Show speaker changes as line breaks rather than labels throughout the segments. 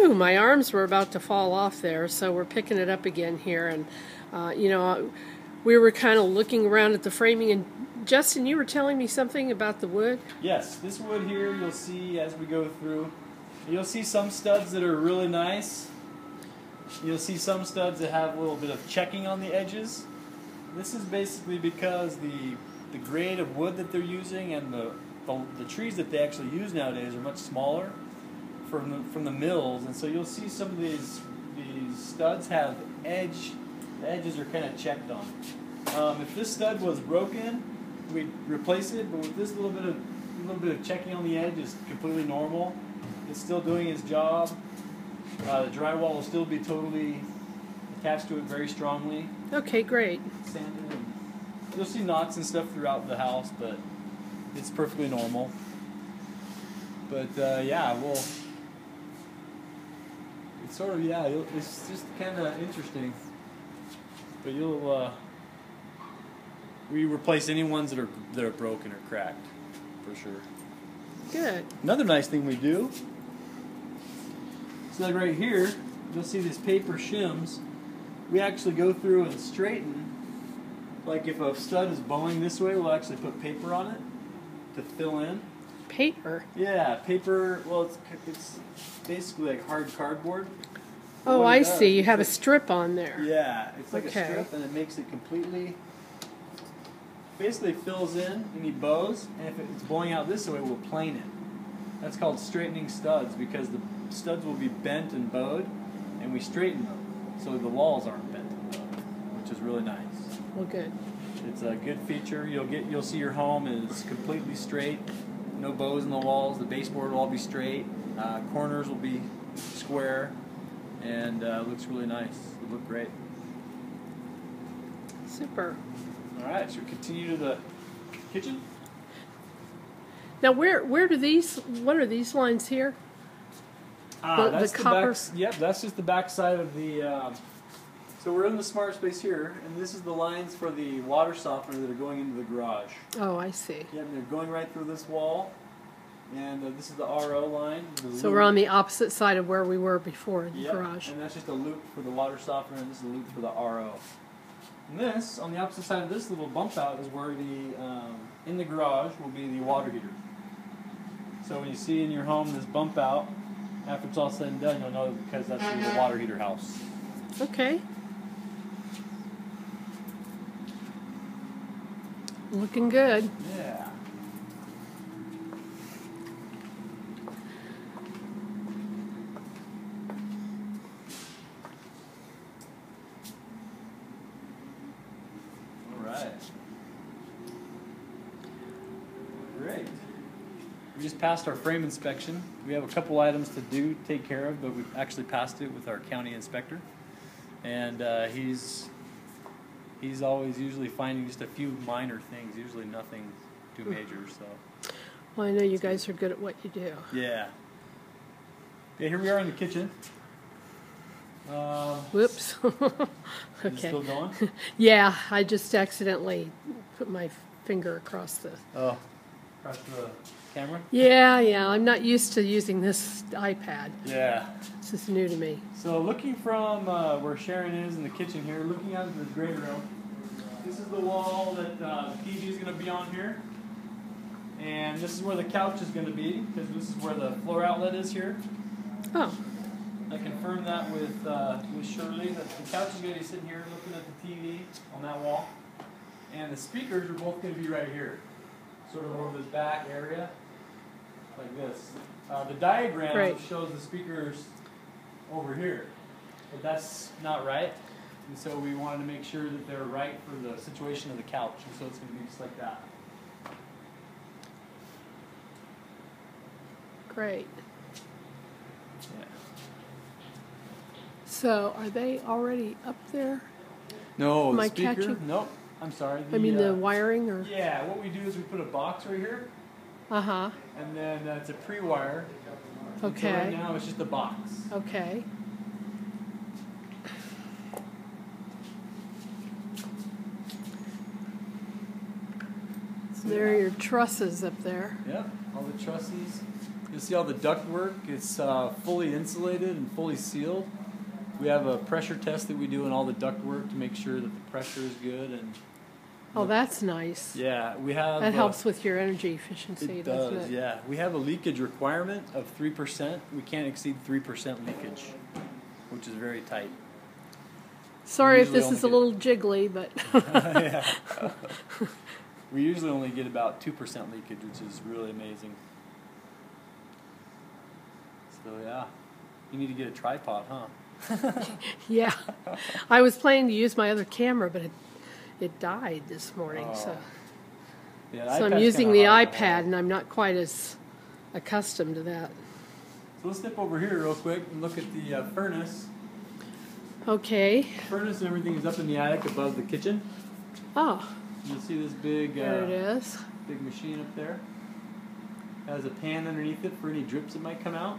Whew, my arms were about to fall off there, so we're picking it up again here. And, we were kind of looking around at the framing. And, Justin, you were telling me something about the wood?
Yes, this wood here you'll see as we go through. You'll see some studs that are really nice. You'll see some studs that have a little bit of checking on the edges. This is basically because the grade of wood that they're using and the trees that they actually use nowadays are much smaller from the mills, and so you'll see some of these studs have the edges are kind of checked on. If this stud was broken, we'd replace it, but with this little bit of checking on the edge is completely normal. It's still doing its job. The drywall will still be totally attached to it very strongly.
Okay, great.
Sanded. You'll see knots and stuff throughout the house, but it's perfectly normal. But yeah, well, it's sort of, yeah, it's just kind of interesting. But we replace any ones that are broken or cracked, for sure.
Good.
Another nice thing we do, so like right here, you'll see these paper shims. We actually go through and straighten. Like if a stud is bowing this way, we'll actually put paper on it to fill in.
Paper?
Yeah, paper. Well, it's basically like hard cardboard.
Oh, I see. You have a strip on there.
Yeah, it's like
Okay.
a strip, and it makes it completely. Basically fills in any bows, and if it's blowing out this way, we'll plane it. That's called straightening studs, because the studs will be bent and bowed, and we straighten them so the walls aren't bent and bowed, which is really nice.
Well, good.
It's a good feature. You'll see your home is completely straight, no bows in the walls. The baseboard will all be straight. Corners will be square, and looks really nice. It'll look great.
Super.
All right, so we continue to the kitchen.
Now, where do these? What are these lines here?
That's
the copper.
Yep, that's just the back side of the. So we're in the smart space here, and this is the lines for the water softener that are going into the garage.
Oh, I see.
Yeah, and they're going right through this wall, and this is the RO line.
So we're on the opposite side of where we were before in the garage.
And that's just a loop for the water softener, and this is a loop for the RO. And this, on the opposite side of this little bump out, is where in the garage will be the water heater. So when you see in your home this bump out, after it's all said and done, you'll know because that's the water heater house.
Okay. Looking good.
Yeah. Alright. Great. We just passed our frame inspection. We have a couple items to take care of, but we've actually passed it with our county inspector. And he's always usually finding just a few minor things, usually nothing too major. So.
Well, I know you guys are good at what you do.
Yeah. Yeah, here we are in the kitchen.
Whoops.
Okay.
Okay.
Still going?
Yeah, I just accidentally put my finger across the...
Oh, across the camera?
Yeah, I'm not used to using this iPad.
Yeah.
This is new to me.
So looking from where Sharon is in the kitchen here, looking out into the great room, this is the wall that the TV is going to be on here. And this is where the couch is going to be, because this is where the floor outlet is here.
Oh.
I confirmed that with Shirley, that the couch is going to be sitting here looking at the TV on that wall. And the speakers are both going to be right here, sort of over this back area, like this. The diagram shows the speakers over here, but that's not right. And so we wanted to make sure that they're right for the situation of the couch, and so it's going to be just like that.
Great.
Yeah.
So, are they already up there?
No,
Am I
the speaker?
catching?
Nope. I'm sorry.
I mean the wiring, or?
Yeah, what we do is we put a box right here.
Uh-huh.
And then it's a pre-wire.
Okay.
So right now it's just a box.
Okay. So there are your trusses up there.
Yep, all the trusses. You'll see all the duct work. It's fully insulated and fully sealed. We have a pressure test that we do in all the duct work to make sure that the pressure is good. And
oh, that's nice.
yeah, we have.
That helps with your energy efficiency, doesn't it?
Yeah. We have a leakage requirement of 3%. We can't exceed 3% leakage, which is very tight.
Sorry if this is a little jiggly, but
yeah. We usually only get about 2% leakage, which is really amazing. So yeah, you need to get a tripod, huh?
yeah. I was planning to use my other camera, but it died this morning, so I'm using the iPad, and I'm not quite as accustomed to that.
So let's step over here real quick and look at the furnace.
Okay.
The furnace and everything is up in the attic above the kitchen.
Oh.
You'll see this big,
there it is.
Big machine up there. It has a pan underneath it for any drips that might come out.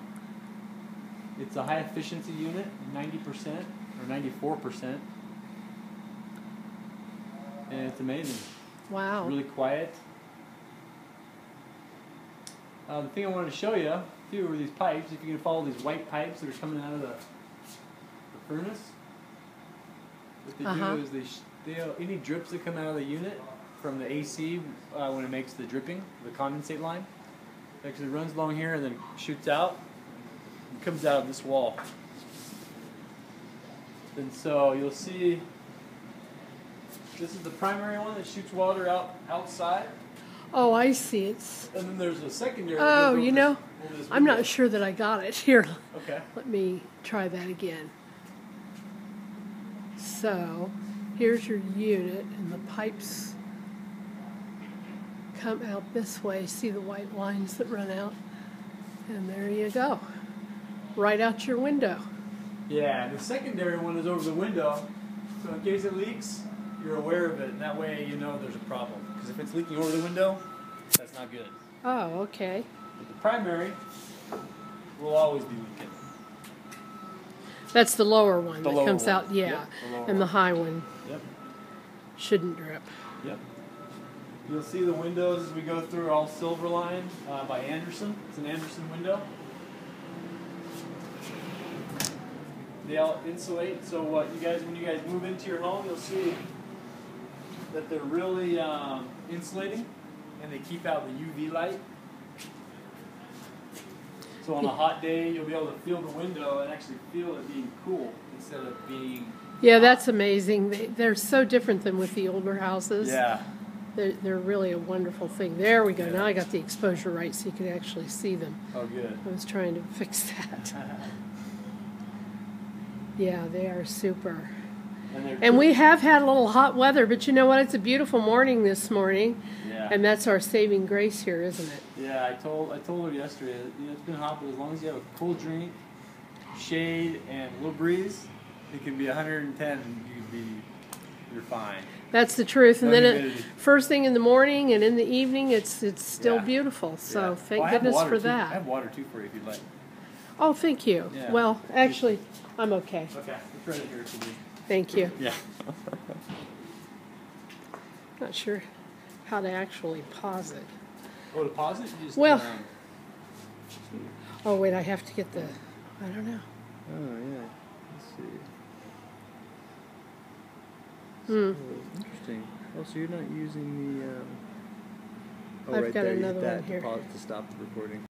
It's a high efficiency unit, 90% or 94%. And it's amazing.
Wow.
It's really quiet. The thing I wanted to show you, too, were these pipes. If you can follow these white pipes that are coming out of the furnace. What they do is any drips that come out of the unit from the AC when it makes the dripping, the condensate line, it actually runs along here and then shoots out and comes out of this wall. And so you'll see this is the primary one that shoots water outside.
Oh, I see. It's.
And then there's a secondary.
Oh, you know, I'm not sure that I got it. Here.
Okay.
Let me try that again. So, here's your unit, and the pipes come out this way. See the white lines that run out? And there you go. Right out your window.
Yeah, the secondary one is over the window, so in case it leaks, you're aware of it, and that way you know there's a problem. Because if it's leaking over the window, that's not good.
Oh, okay.
But the primary will always be leaking.
That's the lower one that comes
one.
out, yeah.
Yep,
and the high one
Yep.
shouldn't drip.
Yep. You'll see the windows as we go through are all silver lined by Anderson. It's an Anderson window. They all insulate, so when you guys move into your home, you'll see that they're really insulating, and they keep out the UV light. So on a hot day, you'll be able to feel the window and actually feel it being cool instead of being...
Yeah, that's amazing. They're so different than with the older houses.
Yeah.
They're really a wonderful thing. There we go. Yeah. Now I got the exposure right so you can actually see them.
Oh, good.
I was trying to fix that. Yeah, they are super. And we have had a little hot weather, but you know what? It's a beautiful morning this morning.
Yeah.
And that's our saving grace here, isn't it?
Yeah, I told her yesterday, it's been hot, but as long as you have a cool drink, shade, and a little breeze, it can be 110 and you're fine.
That's the truth. And then first thing in the morning and in the evening, it's still beautiful. So thank goodness for that.
I have water too for you if you'd like.
Oh, thank you.
Yeah.
Well, actually, I'm okay.
Okay, we'll try it here for you.
Thank you.
Yeah.
Not sure how to actually pause it.
Oh, to pause it? You just
oh, wait, I have to get the... I don't know.
Oh, yeah. Let's see.
Hmm.
So, interesting. Oh, so you're not using the...
I've got another one here.
To stop the recording.